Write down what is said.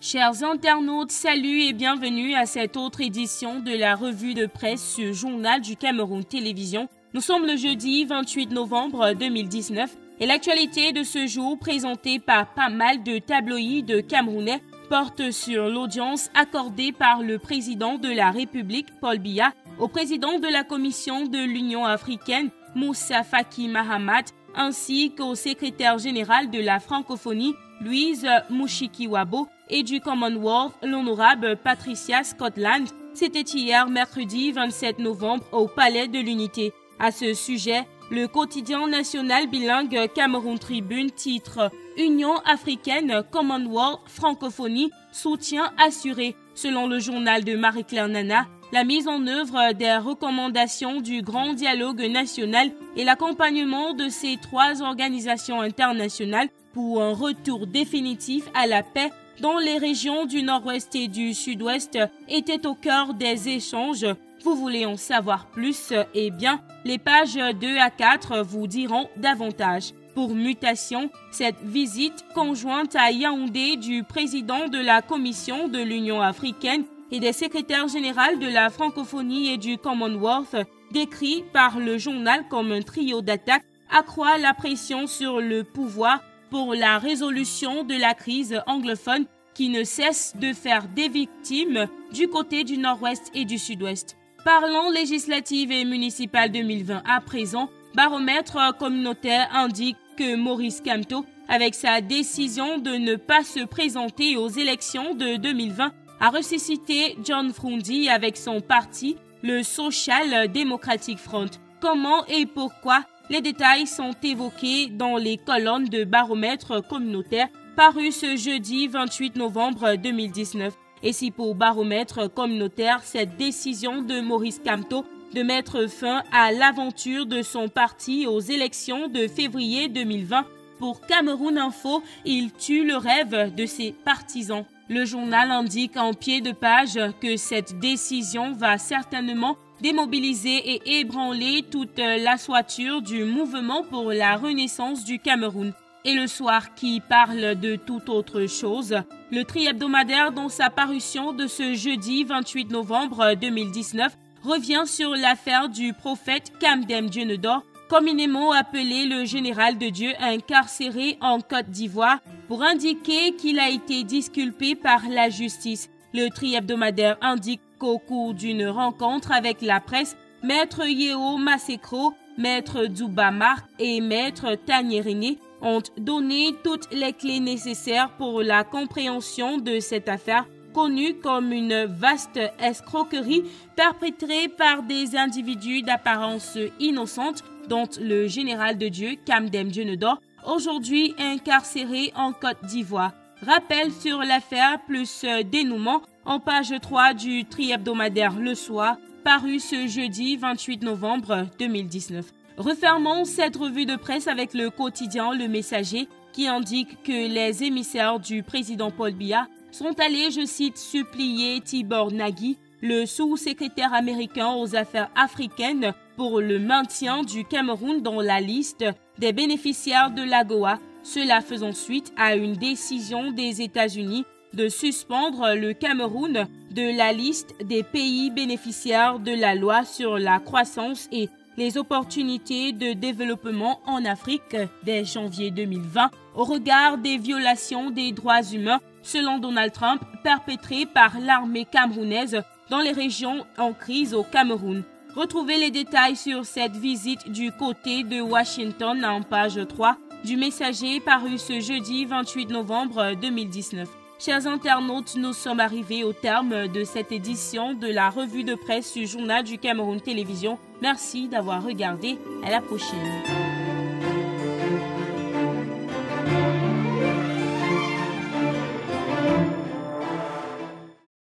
Chers internautes, salut et bienvenue à cette autre édition de la revue de presse sur Journal du Cameroun Télévision. Nous sommes le jeudi 28 novembre 2019 et l'actualité de ce jour présentée par pas mal de tabloïds camerounais porte sur l'audience accordée par le président de la République, Paul Biya, au président de la Commission de l'Union africaine, Moussa Faki Mahamat, ainsi qu'au secrétaire général de la francophonie, Louise Mushikiwabo, et du Commonwealth, l'honorable Patricia Scotland. C'était hier, mercredi 27 novembre, au Palais de l'Unité. À ce sujet, le quotidien national bilingue Cameroun Tribune titre « Union africaine, Commonwealth, francophonie, soutien assuré ». Selon le journal de Marie-Claire Nana, la mise en œuvre des recommandations du Grand Dialogue national et l'accompagnement de ces trois organisations internationales pour un retour définitif à la paix dans les régions du Nord-Ouest et du Sud-Ouest était au cœur des échanges. Vous voulez en savoir plus? Eh bien, les pages 2 à 4 vous diront davantage. Pour mutation, cette visite conjointe à Yaoundé du président de la Commission de l'Union africaine et des secrétaires généraux de la francophonie et du Commonwealth, décrit par le journal comme un trio d'attaques, accroît la pression sur le pouvoir pour la résolution de la crise anglophone qui ne cesse de faire des victimes du côté du Nord-Ouest et du Sud-Ouest. Parlons législatives et municipales 2020 à présent. Baromètre communautaire indique que Maurice Kamto, avec sa décision de ne pas se présenter aux élections de 2020, a ressuscité John Froundi avec son parti, le Social Democratic Front. Comment et pourquoi? Les détails sont évoqués dans les colonnes de Baromètre communautaire parues ce jeudi 28 novembre 2019. Et si pour Baromètre communautaire, cette décision de Maurice Kamto de mettre fin à l'aventure de son parti aux élections de février 2020, pour Cameroun Info, il tue le rêve de ses partisans. Le journal indique en pied de page que cette décision va certainement démobiliser et ébranler toute l'ossature du mouvement pour la renaissance du Cameroun. Et le soir qui parle de toute autre chose, le tri-hebdomadaire dans sa parution de ce jeudi 28 novembre 2019 revient sur l'affaire du prophète Kamdem Djenedor, communément appelé le général de Dieu incarcéré en Côte d'Ivoire, pour indiquer qu'il a été disculpé par la justice. Le tri-hebdomadaire indique qu'au cours d'une rencontre avec la presse, Maître Yeo Masekro, Maître Djouba Mark et Maître Tanyerine ont donné toutes les clés nécessaires pour la compréhension de cette affaire, connue comme une vaste escroquerie perpétrée par des individus d'apparence innocente, dont le général de Dieu, Kamdem Djenedor, aujourd'hui incarcéré en Côte d'Ivoire. Rappel sur l'affaire plus dénouement en page 3 du tri-hebdomadaire Le Soir, paru ce jeudi 28 novembre 2019. Refermons cette revue de presse avec le quotidien Le Messager qui indique que les émissaires du président Paul Biya sont allés, je cite, supplier Tibor Nagy, le sous-secrétaire américain aux affaires africaines, pour le maintien du Cameroun dans la liste des bénéficiaires de l'AGOA, cela faisant suite à une décision des États-Unis de suspendre le Cameroun de la liste des pays bénéficiaires de la loi sur la croissance et les opportunités de développement en Afrique dès janvier 2020 au regard des violations des droits humains selon Donald Trump perpétrées par l'armée camerounaise dans les régions en crise au Cameroun. Retrouvez les détails sur cette visite du côté de Washington en page 3 du Messager paru ce jeudi 28 novembre 2019. Chers internautes, nous sommes arrivés au terme de cette édition de la revue de presse du Journal du Cameroun Télévision. Merci d'avoir regardé. À la prochaine.